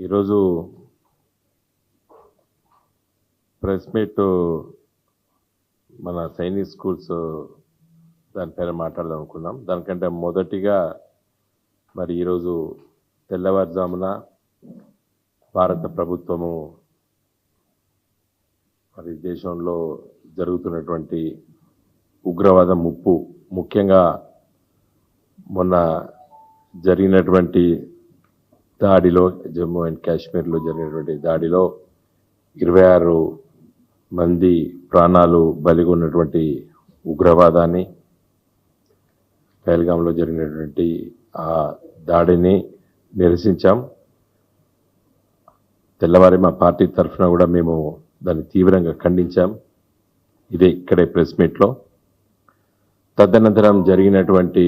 ఈరోజు press meet మన Sainik schools దానిపైన మాట్లాడదాం అనుకున్నాం. దానికంటే మొదటిగా మరి ఈరోజు తెల్లవారుజామున భారత ప్రభుత్వము మరి దేశంలో జరుగుతున్నటువంటి ఉగ్రవాద ముప్పు, ముఖ్యంగా మొన్న జరిగినటువంటి దాడిలో, జమ్మూ అండ్ కాశ్మీర్లో జరిగినటువంటి దాడిలో 26 మంది ప్రాణాలు బలిగొన్నటువంటి ఉగ్రవాదాన్ని, పహల్గాంలో జరిగినటువంటి ఆ దాడిని నిరసించాం. తెల్లవారి మా పార్టీ తరఫున కూడా మేము దాన్ని తీవ్రంగా ఖండించాం. ఇక్కడే ప్రెస్ మీట్లో. తదనంతరం జరిగినటువంటి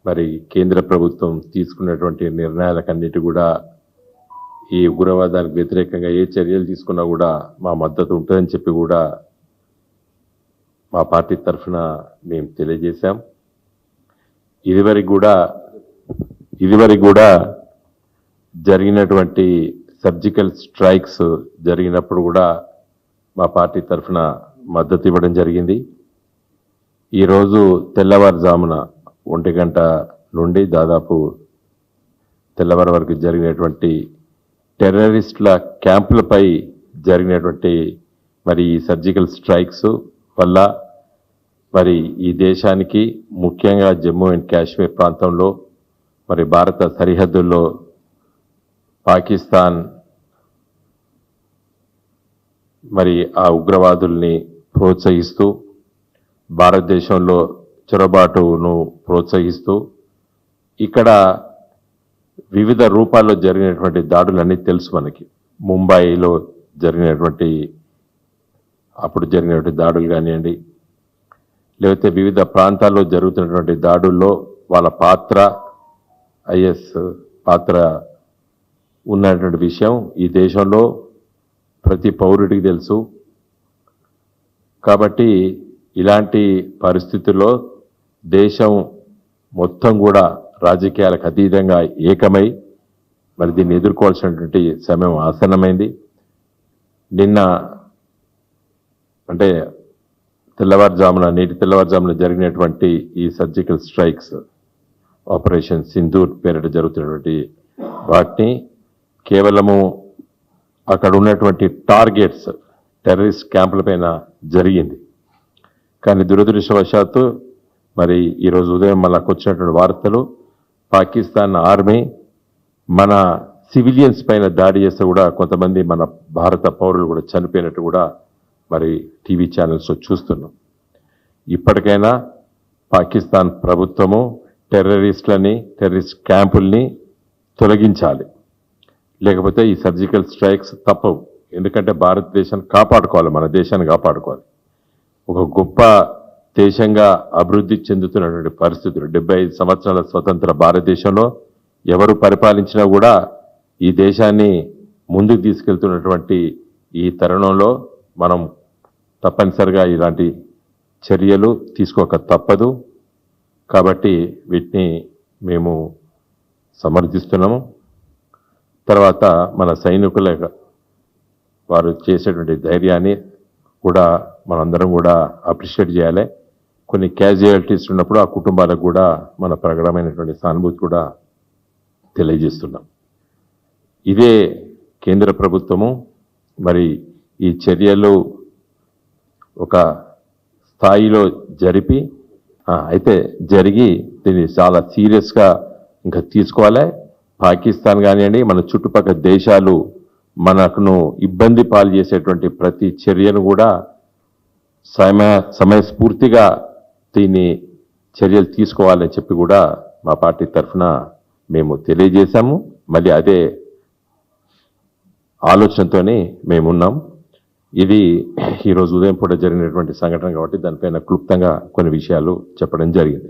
మరి కేంద్ర ప్రభుత్వం తీసుకున్నటువంటి నిర్ణయాలకన్నిటి కూడా ఈ ఉగ్రవాదానికి వ్యతిరేకంగా ఏ చర్యలు తీసుకున్నా కూడా మా మద్దతు ఉంటుందని చెప్పి కూడా మా పార్టీ తరఫున మేము తెలియజేశాం. ఇదివరకు కూడా జరిగినటువంటి సర్జికల్ స్ట్రైక్స్ జరిగినప్పుడు కూడా మా పార్టీ తరఫున మద్దతు ఇవ్వడం జరిగింది. ఈరోజు తెల్లవారుజామున 1 గంట నుండి దాదాపు తెల్లవారు వరకు జరిగినటువంటి టెర్రరిస్టుల క్యాంపులపై జరిగినటువంటి మరి ఈ సర్జికల్ స్ట్రైక్స్ వల్ల మరి ఈ దేశానికి, ముఖ్యంగా జమ్మూ అండ్ కాశ్మీర్ ప్రాంతంలో మరి భారత సరిహద్దుల్లో పాకిస్తాన్ మరి ఆ ఉగ్రవాదుల్ని ప్రోత్సహిస్తూ, భారతదేశంలో చొరబాటును ప్రోత్సహిస్తూ ఇక్కడ వివిధ రూపాల్లో జరిగినటువంటి దాడులన్నీ తెలుసు మనకి. ముంబైలో అప్పుడు జరిగినటువంటి దాడులు కానివ్వండి, లేకపోతే వివిధ ప్రాంతాల్లో జరుగుతున్నటువంటి దాడుల్లో వాళ్ళ పాత్ర, ఐఎస్ పాత్ర ఉన్నటువంటి విషయం ఈ దేశంలో ప్రతి పౌరుడికి తెలుసు. కాబట్టి ఇలాంటి పరిస్థితుల్లో దేశం మొత్తం కూడా రాజకీయాలకు అతీతంగా ఏకమై మరి దీన్ని ఎదుర్కోవాల్సినటువంటి సమయం ఆసన్నమైంది. నిన్న అంటే నేటి తెల్లవారుజామున జరిగినటువంటి ఈ సర్జికల్ స్ట్రైక్స్, ఆపరేషన్ సింధూర్ పేరిట జరుగుతున్నటువంటి వాటిని కేవలము అక్కడ ఉన్నటువంటి టార్గెట్స్, టెర్రరిస్ట్ క్యాంపులపైన జరిగింది. కానీ దురదృష్టవశాత్తు మరి ఈరోజు ఉదయం మనకు వచ్చినటువంటి వార్తలు, పాకిస్తాన్ ఆర్మీ మన సివిలియన్స్ పైన దాడి చేస్తే కూడా కొంతమంది మన భారత పౌరులు కూడా చనిపోయినట్టు కూడా మరి టీవీ ఛానల్స్లో చూస్తున్నాం. ఇప్పటికైనా పాకిస్తాన్ ప్రభుత్వము టెర్రరిస్ట్ క్యాంపుల్ని తొలగించాలి. లేకపోతే ఈ సర్జికల్ స్ట్రైక్స్ తప్పవు. ఎందుకంటే భారతదేశాన్ని కాపాడుకోవాలి, మన దేశాన్ని కాపాడుకోవాలి. ఒక గొప్ప దేశంగా అభివృద్ధి చెందుతున్నటువంటి పరిస్థితులు, 75 సంవత్సరాల స్వతంత్ర భారతదేశంలో ఎవరు పరిపాలించినా కూడా ఈ దేశాన్ని ముందుకు తీసుకెళ్తున్నటువంటి ఈ తరుణంలో మనం తప్పనిసరిగా ఇలాంటి చర్యలు తీసుకోక తప్పదు. కాబట్టి వీటిని మేము సమర్థిస్తున్నాము. తర్వాత మన సైనికుల వారు చేసేటువంటి ధైర్యాన్ని కూడా మనందరం కూడా అప్రిషియేట్ చేయాలి. కొన్ని క్యాజువాలిటీస్ ఉన్నప్పుడు ఆ కుటుంబాలకు కూడా మన ప్రకటమైనటువంటి సానుభూతి కూడా తెలియజేస్తున్నాం. ఇదే కేంద్ర ప్రభుత్వము మరి ఈ చర్యలు ఒక స్థాయిలో జరిగి దీన్ని చాలా సీరియస్గా ఇంకా తీసుకోవాలి. పాకిస్తాన్ కానివ్వండి, మన చుట్టుపక్కల దేశాలు మనకును ఇబ్బంది పాలు చేసేటువంటి ప్రతి చర్యను కూడా సమయస్ఫూర్తిగా దీన్ని చర్యలు తీసుకోవాలని చెప్పి కూడా మా పార్టీ తరఫున మేము తెలియజేశాము. మళ్ళీ అదే ఆలోచనతోనే మేమున్నాం. ఇది ఈరోజు ఉదయం పూట జరిగినటువంటి సంఘటన కాబట్టి దానిపైన క్లుప్తంగా కొన్ని విషయాలు చెప్పడం జరిగింది.